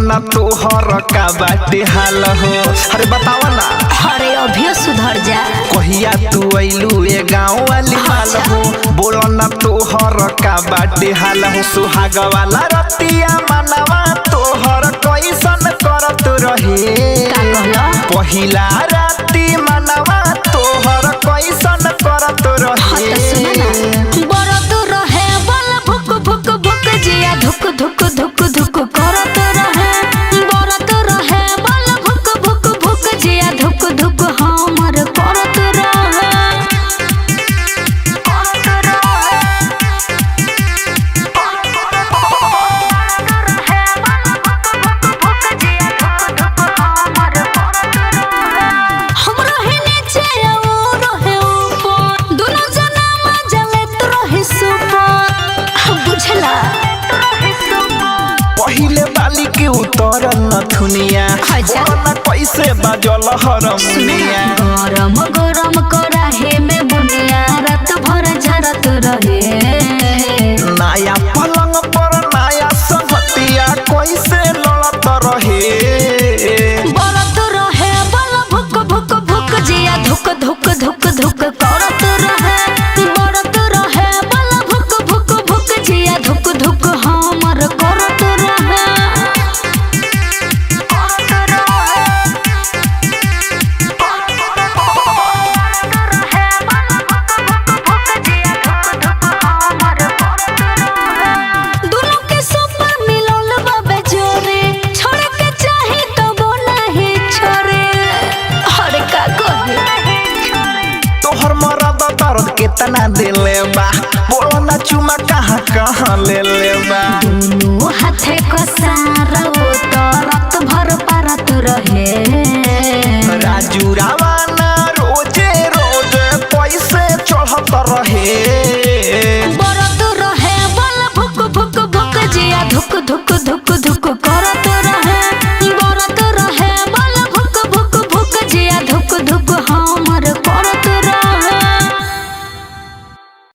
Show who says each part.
Speaker 1: ना तोहर का बाटे हाल हो। अरे बतावा ना।
Speaker 2: अरे अभी सुधर जा।
Speaker 1: कहिया तू अइलू ए गाँव वाली हाल हो। बोलो ना तोहर का बाटे हाल हो। सुहाग वाला रतिया मनवा तोहर कैसन करत रहे।
Speaker 2: का कहला?
Speaker 1: पहिला राती मनवा तोहर कैसन करत रहे।
Speaker 2: बरत रहे बल भुक भुक भुक जिया धुक धुक धुक धुक करत रहे। बरत रहे बल भुक भुक भुक जिया धुक धुक हमर करत रहे। हम रहे नीचे और रहे ऊपर, दोनों जना मजा लेत रहे सुपर। बुझला?
Speaker 1: पहिले बाली के उतर नथुनिया
Speaker 2: अच्छा।
Speaker 1: बोलना कैसे बाजल हरमुनिया।
Speaker 2: गरम गरम कराहे में बुनिया रात भर झरत रहे।
Speaker 1: नया पलंग पर नया संगतिया कैसे लड़त रहे।
Speaker 2: बरत रहे बल भुक भुक भुक जिया धुक धुक धुक धुक करत रहे। बरत रहे बल भुक भुक भुक जिया धुक धुक हमर करत रहे। दोनों के सुपर मिलल बाबे जोरे, छोड़े के चाहे तो वो नहीं छोड़े। अरे का कहे?
Speaker 1: तोहर मरद दर्द केतना दिले बा। बोलो ना चुमा कहाँ कहाँ ले ले बा।
Speaker 2: दोनों हाथे को सारा वो तो